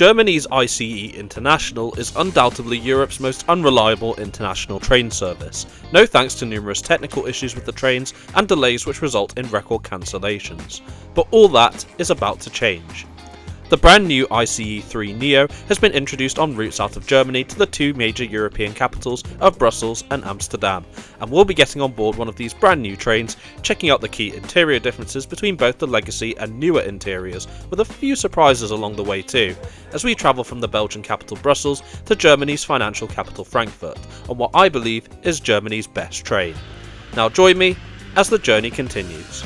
Germany's ICE International is undoubtedly Europe's most unreliable international train service, no thanks to numerous technical issues with the trains and delays which result in record cancellations. But all that is about to change. The brand new ICE 3 Neo has been introduced on routes out of Germany to the two major European capitals of Brussels and Amsterdam, and we'll be getting on board one of these brand new trains, checking out the key interior differences between both the legacy and newer interiors, with a few surprises along the way too, as we travel from the Belgian capital Brussels to Germany's financial capital Frankfurt, on what I believe is Germany's best train. Now join me as the journey continues.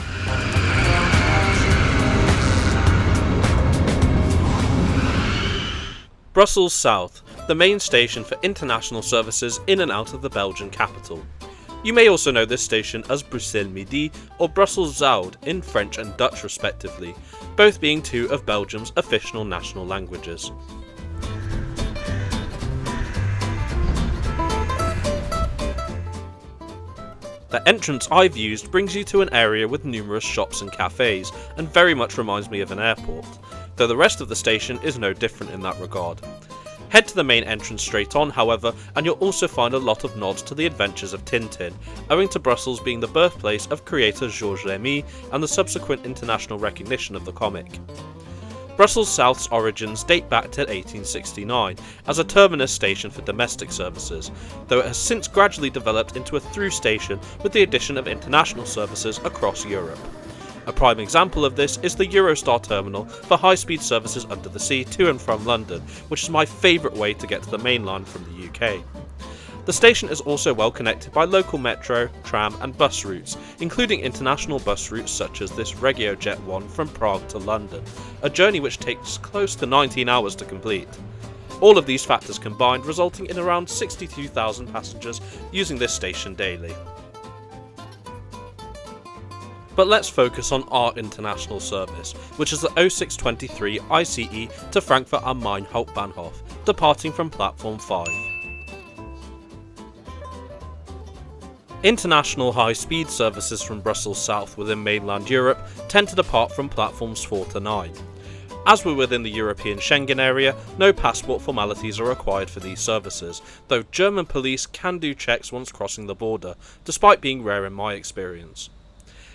Brussels South, the main station for international services in and out of the Belgian capital. You may also know this station as Bruxelles Midi or Brussels Zuid in French and Dutch respectively, both being two of Belgium's official national languages. The entrance I've used brings you to an area with numerous shops and cafes, and very much reminds me of an airport, though the rest of the station is no different in that regard. Head to the main entrance straight on, however, and you'll also find a lot of nods to the adventures of Tintin, owing to Brussels being the birthplace of creator Georges Lamy and the subsequent international recognition of the comic. Brussels South's origins date back to 1869 as a terminus station for domestic services, though it has since gradually developed into a through station with the addition of international services across Europe. A prime example of this is the Eurostar terminal for high-speed services under the sea to and from London, which is my favourite way to get to the main line from the UK. The station is also well connected by local metro, tram and bus routes, including international bus routes such as this RegioJet one from Prague to London, a journey which takes close to 19 hours to complete. All of these factors combined resulting in around 62,000 passengers using this station daily. But let's focus on our international service, which is the 0623 ICE to Frankfurt am Main Hauptbahnhof, departing from platform 5. International high-speed services from Brussels South within mainland Europe tend to depart from platforms 4 to 9. As we're within the European Schengen area, no passport formalities are required for these services, though German police can do checks once crossing the border, despite being rare in my experience.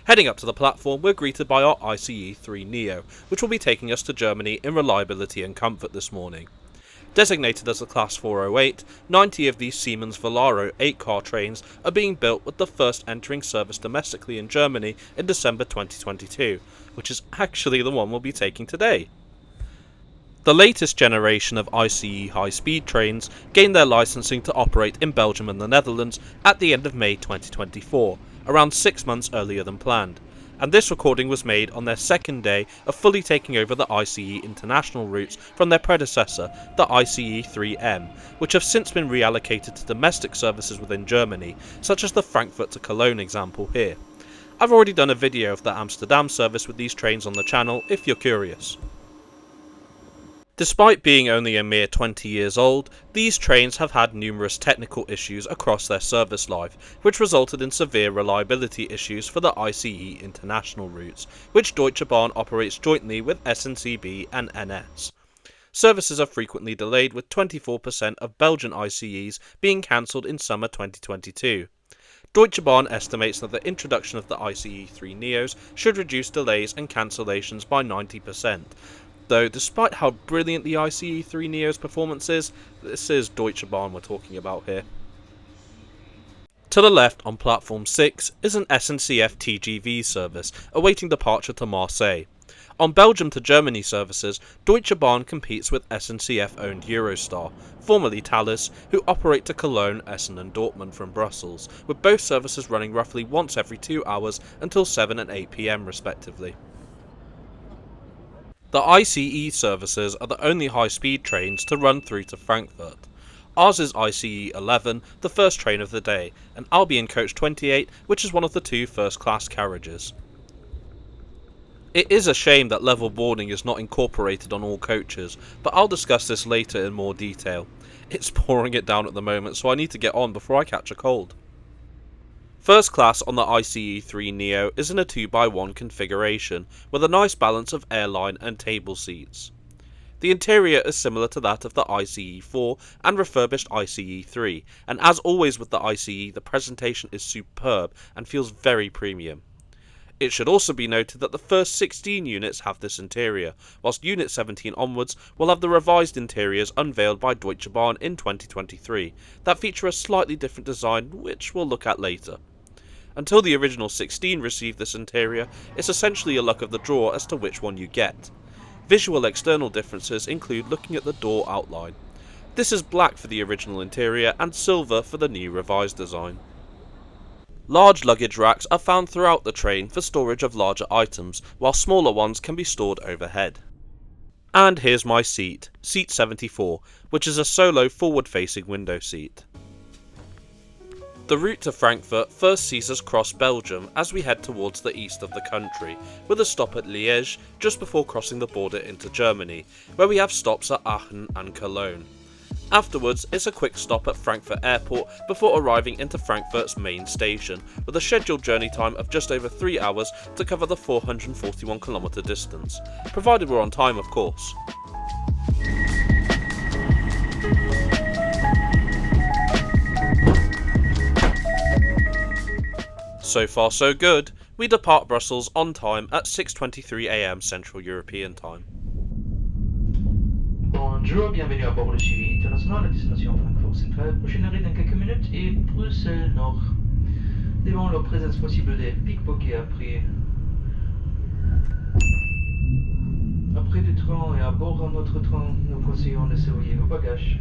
Heading up to the platform, we're greeted by our ICE 3 Neo, which will be taking us to Germany in reliability and comfort this morning. Designated as a Class 408, 90 of these Siemens Velaro 8-car trains are being built, with the first entering service domestically in Germany in December 2022, which is actually the one we'll be taking today. The latest generation of ICE high-speed trains gained their licensing to operate in Belgium and the Netherlands at the end of May 2024, around 6 months earlier than planned, and this recording was made on their second day of fully taking over the ICE international routes from their predecessor, the ICE 3M, which have since been reallocated to domestic services within Germany, such as the Frankfurt to Cologne example here. I've already done a video of the Amsterdam service with these trains on the channel if you're curious. Despite being only a mere 20 years old, these trains have had numerous technical issues across their service life, which resulted in severe reliability issues for the ICE international routes, which Deutsche Bahn operates jointly with SNCB and NS. Services are frequently delayed, with 24% of Belgian ICEs being cancelled in summer 2022. Deutsche Bahn estimates that the introduction of the ICE 3 Neos should reduce delays and cancellations by 90%. Though, despite how brilliant the ICE 3 Neo's performance is, this is Deutsche Bahn we're talking about here. To the left on platform 6 is an SNCF TGV service awaiting departure to Marseille. On Belgium to Germany services, Deutsche Bahn competes with SNCF-owned Eurostar, formerly Thalys, who operate to Cologne, Essen and Dortmund from Brussels, with both services running roughly once every 2 hours until 7 and 8 PM respectively. The ICE services are the only high-speed trains to run through to Frankfurt. Ours is ICE 11, the first train of the day, and I'll be in coach 28, which is one of the two first-class carriages. It is a shame that level boarding is not incorporated on all coaches, but I'll discuss this later in more detail. It's pouring it down at the moment, so I need to get on before I catch a cold. First class on the ICE 3 Neo is in a 2x1 configuration, with a nice balance of airline and table seats. The interior is similar to that of the ICE-4 and refurbished ICE-3, and as always with the ICE, the presentation is superb and feels very premium. It should also be noted that the first 16 units have this interior, whilst Unit 17 onwards will have the revised interiors unveiled by Deutsche Bahn in 2023, that feature a slightly different design which we'll look at later. Until the original 16 receive this interior, it's essentially a luck of the draw as to which one you get. Visual external differences include looking at the door outline. This is black for the original interior and silver for the new revised design. Large luggage racks are found throughout the train for storage of larger items, while smaller ones can be stored overhead. And here's my seat, seat 74, which is a solo forward-facing window seat. The route to Frankfurt first sees us cross Belgium as we head towards the east of the country, with a stop at Liege just before crossing the border into Germany, where we have stops at Aachen and Cologne. Afterwards, it's a quick stop at Frankfurt Airport before arriving into Frankfurt's main station, with a scheduled journey time of just over 3 hours to cover the 441km distance, provided we're on time of course. So far so good, we depart Brussels on time at 6:23 AM Central European Time. Bonjour, bienvenue à bord de suivi international à destination Francfort Central. Prochaine arrêt dans quelques minutes et Bruxelles Nord. Devant la présence possible des pickpockets après du train et à bord de notre train, nous conseillons de surveiller vos bagages.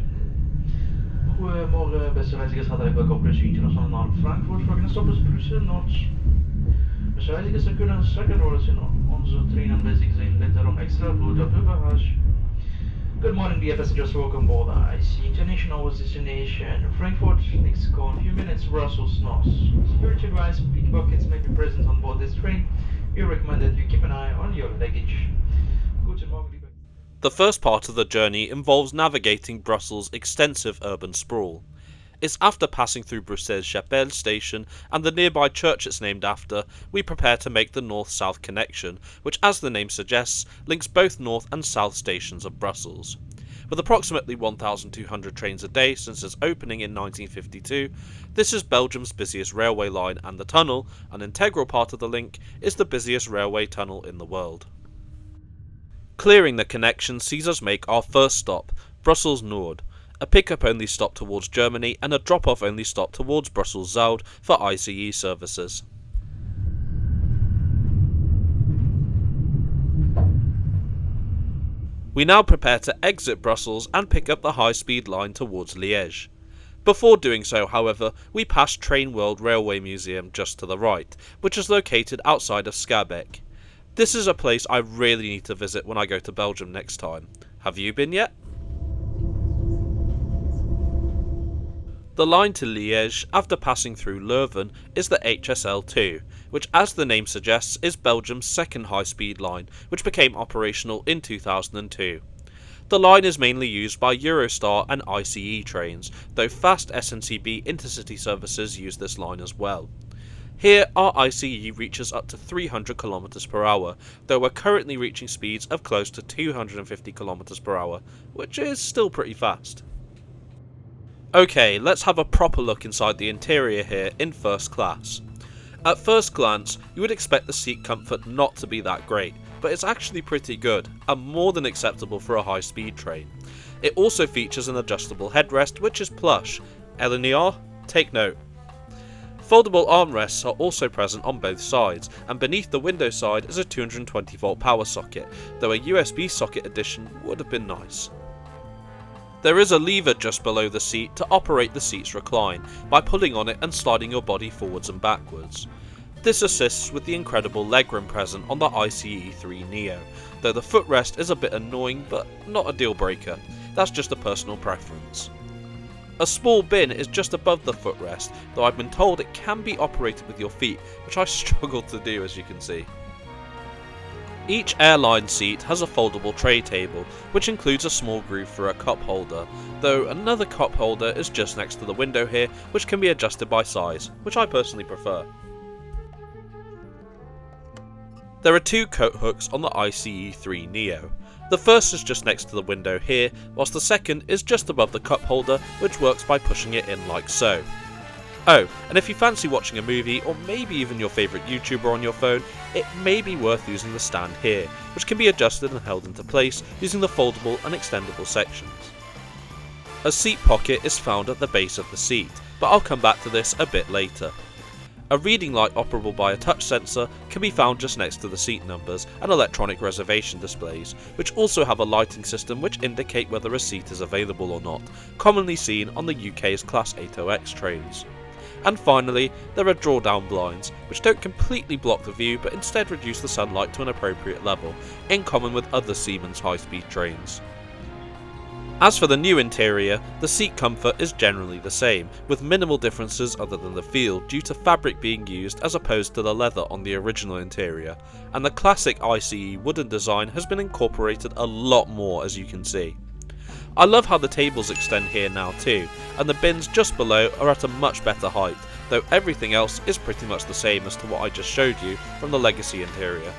Goedemorgen beste reizigers, gaat eigenlijk op Brussel international naar Frankfurt. Volgende stop is Brussel Noord. Beste reizigers, er kunnen strakke rollen in onze trein aanwezig zijn. Let daarom extra goed op uw bagage. Good morning, dear passengers. Welcome aboard the IC International destination Frankfurt. Next call in a few minutes, Brussels North. Security advice: pickpockets may be present on board this train. We recommend that you keep an eye on your luggage. Guten Morgen, liebe. The first part of the journey involves navigating Brussels' extensive urban sprawl. It's after passing through Bruxelles-Chapelle station and the nearby church it's named after, we prepare to make the north-south connection, which as the name suggests, links both north and south stations of Brussels. With approximately 1,200 trains a day since its opening in 1952, this is Belgium's busiest railway line, and the tunnel, an integral part of the link, is the busiest railway tunnel in the world. Clearing the connection sees us make our first stop, Brussels Nord, a pick-up only stop towards Germany and a drop-off only stop towards Brussels Zuid for ICE services. We now prepare to exit Brussels and pick up the high-speed line towards Liege. Before doing so, however, we pass Train World Railway Museum just to the right, which is located outside of Schaerbeek. This is a place I really need to visit when I go to Belgium next time. Have you been yet? The line to Liege, after passing through Leuven, is the HSL2, which as the name suggests is Belgium's second high-speed line, which became operational in 2002. The line is mainly used by Eurostar and ICE trains, though fast SNCB intercity services use this line as well. Here our ICE reaches up to 300 km per hour, though we're currently reaching speeds of close to 250 km per hour, which is still pretty fast. Okay, let's have a proper look inside the interior here in first class. At first glance, you would expect the seat comfort not to be that great, but it's actually pretty good, and more than acceptable for a high-speed train. It also features an adjustable headrest which is plush. Eleanor, take note. Foldable armrests are also present on both sides, and beneath the window side is a 220V power socket, though a USB socket addition would have been nice. There is a lever just below the seat to operate the seat's recline, by pulling on it and sliding your body forwards and backwards. This assists with the incredible legroom present on the ICE-3 Neo, though the footrest is a bit annoying but not a deal breaker, that's just a personal preference. A small bin is just above the footrest, though I've been told it can be operated with your feet, which I struggle to do as you can see. Each airline seat has a foldable tray table, which includes a small groove for a cup holder, though another cup holder is just next to the window here, which can be adjusted by size, which I personally prefer. There are two coat hooks on the ICE-3 Neo. The first is just next to the window here, whilst the second is just above the cup holder, which works by pushing it in like so. Oh, and if you fancy watching a movie, or maybe even your favourite YouTuber on your phone, it may be worth using the stand here, which can be adjusted and held into place using the foldable and extendable sections. A seat pocket is found at the base of the seat, but I'll come back to this a bit later. A reading light operable by a touch sensor can be found just next to the seat numbers and electronic reservation displays, which also have a lighting system which indicate whether a seat is available or not, commonly seen on the UK's Class 80X trains. And finally, there are draw-down blinds, which don't completely block the view but instead reduce the sunlight to an appropriate level, in common with other Siemens high-speed trains. As for the new interior, the seat comfort is generally the same, with minimal differences other than the feel due to fabric being used as opposed to the leather on the original interior, and the classic ICE wooden design has been incorporated a lot more, as you can see. I love how the tables extend here now too, and the bins just below are at a much better height, though everything else is pretty much the same as to what I just showed you from the legacy interior.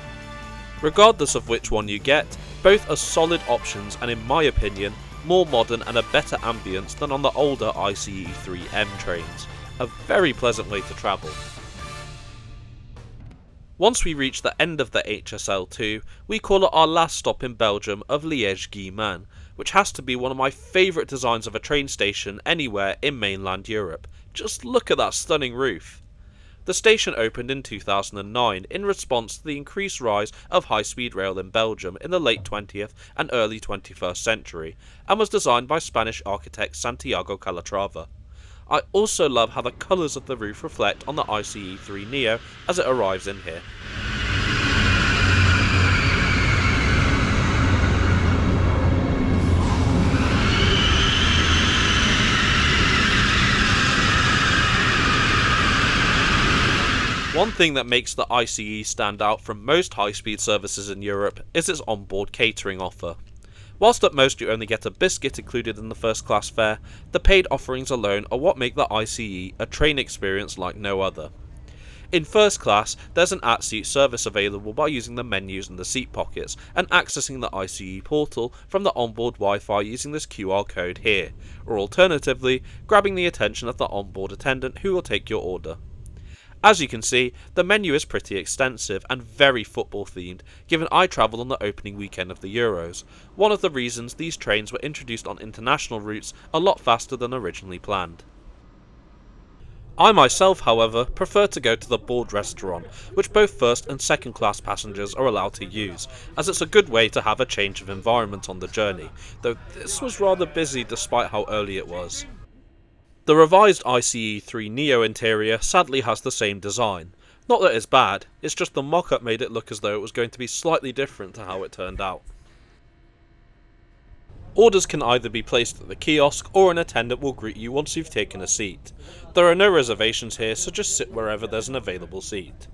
Regardless of which one you get, both are solid options and in my opinion, more modern and a better ambience than on the older ICE 3M trains. A very pleasant way to travel. Once we reach the end of the HSL2, we call it our last stop in Belgium of Liege, which has to be one of my favourite designs of a train station anywhere in mainland Europe. Just look at that stunning roof. The station opened in 2009 in response to the increased rise of high-speed rail in Belgium in the late 20th and early 21st century, and was designed by Spanish architect Santiago Calatrava. I also love how the colours of the roof reflect on the ICE 3 Neo as it arrives in here. One thing that makes the ICE stand out from most high-speed services in Europe is its onboard catering offer. Whilst at most you only get a biscuit included in the first class fare, the paid offerings alone are what make the ICE a train experience like no other. In first class, there's an at-seat service available by using the menus and the seat pockets and accessing the ICE portal from the onboard Wi-Fi using this QR code here, or alternatively, grabbing the attention of the onboard attendant who will take your order. As you can see, the menu is pretty extensive and very football themed, given I travelled on the opening weekend of the Euros, one of the reasons these trains were introduced on international routes a lot faster than originally planned. I myself, however, prefer to go to the Bordrestaurant, which both first and second class passengers are allowed to use, as it's a good way to have a change of environment on the journey, though this was rather busy despite how early it was. The revised ICE 3 Neo interior sadly has the same design. Not that it's bad, it's just the mock-up made it look as though it was going to be slightly different to how it turned out. Orders can either be placed at the kiosk or an attendant will greet you once you've taken a seat. There are no reservations here, so just sit wherever there's an available seat.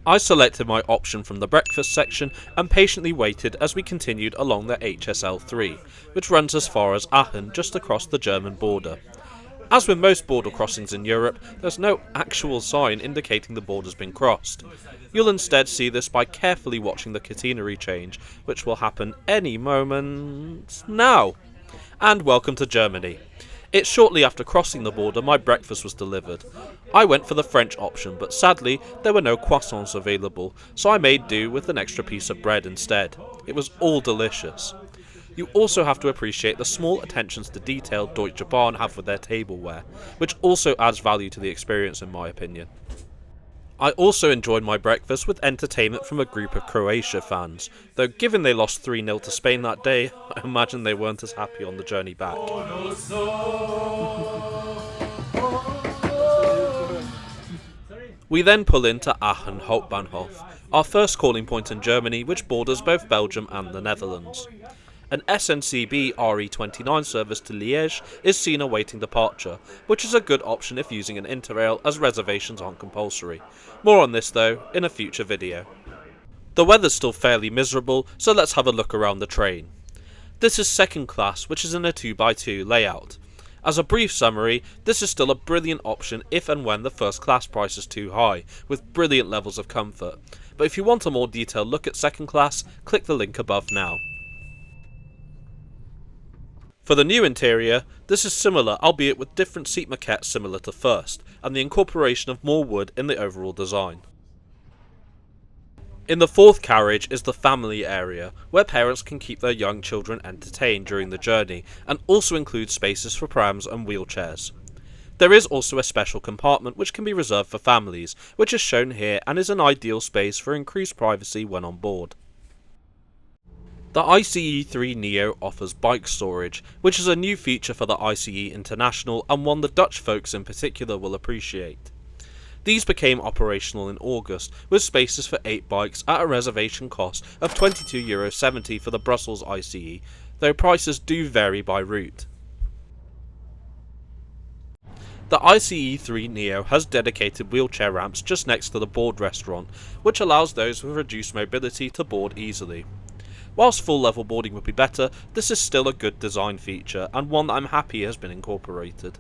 I selected my option from the breakfast section and patiently waited as we continued along the HSL3, which runs as far as Aachen just across the German border. As with most border crossings in Europe, there's no actual sign indicating the border's been crossed. You'll instead see this by carefully watching the catenary change, which will happen any moment now. And welcome to Germany. It's shortly after crossing the border my breakfast was delivered. I went for the French option, but sadly there were no croissants available, so I made do with an extra piece of bread instead. It was all delicious. You also have to appreciate the small attentions to detail Deutsche Bahn have with their tableware, which also adds value to the experience in my opinion. I also enjoyed my breakfast with entertainment from a group of Croatia fans, though given they lost 3-0 to Spain that day, I imagine they weren't as happy on the journey back. We then pull into Aachen Hauptbahnhof, our first calling point in Germany which borders both Belgium and the Netherlands. An SNCB RE29 service to Liege is seen awaiting departure, which is a good option if using an Interrail as reservations aren't compulsory. More on this though in a future video. The weather's still fairly miserable, so let's have a look around the train. This is second class, which is in a 2x2 layout. As a brief summary, this is still a brilliant option if and when the first class price is too high, with brilliant levels of comfort. But if you want a more detailed look at second class, click the link above now. For the new interior, this is similar, albeit with different seat maquettes similar to first, and the incorporation of more wood in the overall design. In the fourth carriage is the family area, where parents can keep their young children entertained during the journey, and also includes spaces for prams and wheelchairs. There is also a special compartment which can be reserved for families, which is shown here and is an ideal space for increased privacy when on board. The ICE 3 Neo offers bike storage, which is a new feature for the ICE International and one the Dutch folks in particular will appreciate. These became operational in August, with spaces for 8 bikes at a reservation cost of €22.70 for the Brussels ICE, though prices do vary by route. The ICE 3 Neo has dedicated wheelchair ramps just next to the Bordrestaurant, which allows those with reduced mobility to board easily. Whilst full level boarding would be better, this is still a good design feature and one that I'm happy has been incorporated.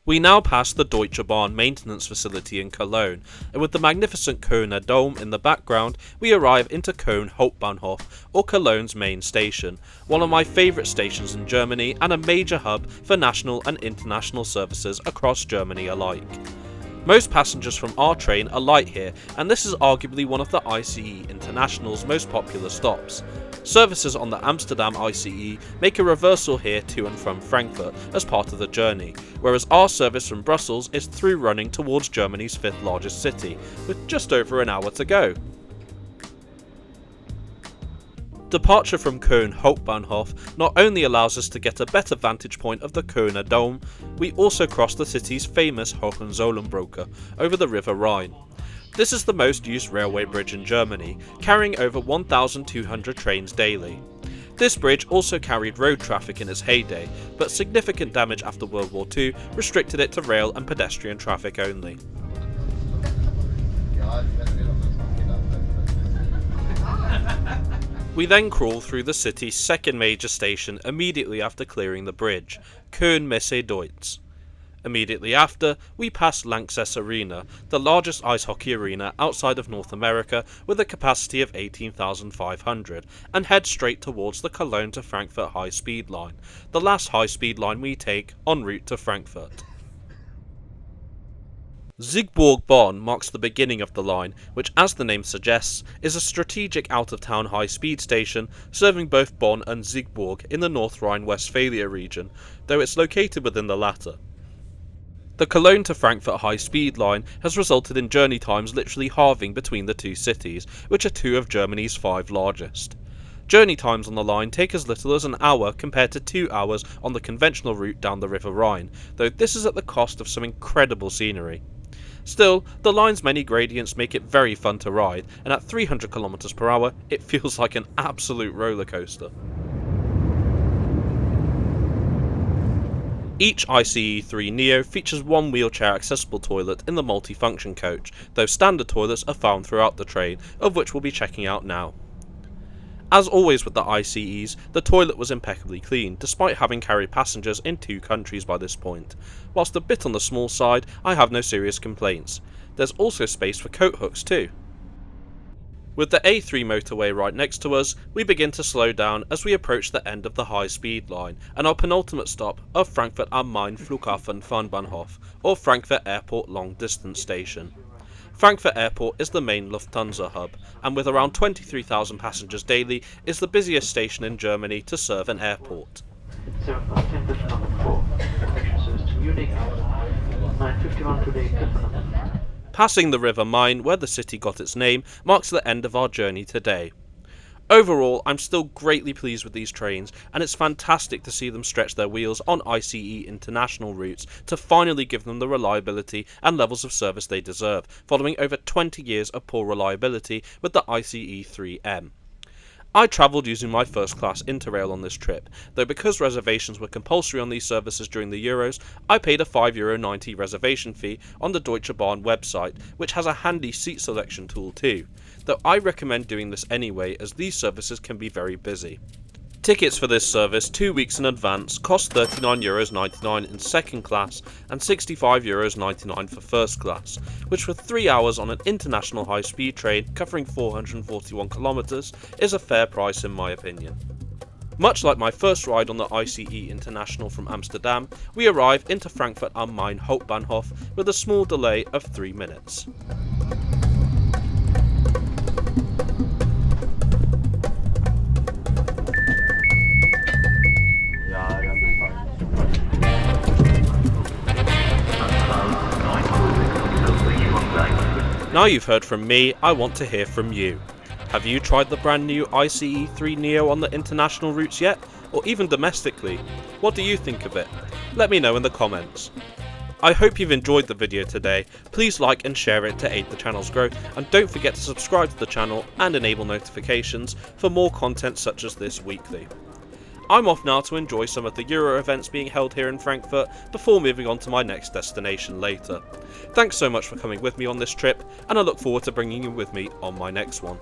We now pass the Deutsche Bahn maintenance facility in Cologne, and with the magnificent Kölner Dome in the background, we arrive into Cologne Hauptbahnhof, or Cologne's main station, one of my favourite stations in Germany and a major hub for national and international services across Germany alike. Most passengers from our train alight here, and this is arguably one of the ICE International's most popular stops. Services on the Amsterdam ICE make a reversal here to and from Frankfurt as part of the journey, whereas our service from Brussels is through running towards Germany's 5th largest city, with just over an hour to go. Departure from Köln Hauptbahnhof not only allows us to get a better vantage point of the Kölner Dome, we also cross the city's famous Hohenzollernbrücke over the River Rhine. This is the most used railway bridge in Germany, carrying over 1,200 trains daily. This bridge also carried road traffic in its heyday, but significant damage after World War II restricted it to rail and pedestrian traffic only. We then crawl through the city's second major station immediately after clearing the bridge, Köln Messe Deutsch. Immediately after, we pass Lanxess Arena, the largest ice hockey arena outside of North America with a capacity of 18,500, and head straight towards the Cologne to Frankfurt high-speed line, the last high-speed line we take en route to Frankfurt. Siegburg-Bonn marks the beginning of the line, which, as the name suggests, is a strategic out-of-town high-speed station serving both Bonn and Siegburg in the North Rhine-Westphalia region, though it's located within the latter. The Cologne to Frankfurt high-speed line has resulted in journey times literally halving between the two cities, which are 2 of Germany's 5 largest. Journey times on the line take as little as an hour compared to 2 hours on the conventional route down the River Rhine, though this is at the cost of some incredible scenery. Still, the line's many gradients make it very fun to ride, and at 300 km per hour, it feels like an absolute roller coaster. Each ICE 3 Neo features one wheelchair accessible toilet in the multifunction coach, though standard toilets are found throughout the train, of which we'll be checking out now. As always with the ICEs, the toilet was impeccably clean, despite having carried passengers in 2 countries by this point. Whilst a bit on the small side, I have no serious complaints. There's also space for coat hooks too. With the A3 motorway right next to us, we begin to slow down as we approach the end of the high-speed line, and our penultimate stop of Frankfurt am Main Flughafen Fernbahnhof, or Frankfurt Airport Long Distance Station. Frankfurt Airport is the main Lufthansa hub, and with around 23,000 passengers daily, is the busiest station in Germany to serve an airport. Passing the River Main, where the city got its name, marks the end of our journey today. Overall, I'm still greatly pleased with these trains, and it's fantastic to see them stretch their wheels on ICE international routes to finally give them the reliability and levels of service they deserve, following over 20 years of poor reliability with the ICE 3M. I travelled using my first class Interrail on this trip, though because reservations were compulsory on these services during the Euros, I paid a €5.90 reservation fee on the Deutsche Bahn website, which has a handy seat selection tool too, though I recommend doing this anyway as these services can be very busy. Tickets for this service 2 weeks in advance cost €39.99 in second class and €65.99 for first class, which for 3 hours on an international high-speed train covering 441 kilometres is a fair price in my opinion. Much like my first ride on the ICE International from Amsterdam, we arrive into Frankfurt am Main Hauptbahnhof with a small delay of 3 minutes. Now you've heard from me, I want to hear from you. Have you tried the brand new ICE 3 Neo on the international routes yet? Or even domestically? What do you think of it? Let me know in the comments. I hope you've enjoyed the video today. Please like and share it to aid the channel's growth, and don't forget to subscribe to the channel and enable notifications for more content such as this weekly. I'm off now to enjoy some of the Euro events being held here in Frankfurt before moving on to my next destination later. Thanks so much for coming with me on this trip, and I look forward to bringing you with me on my next one.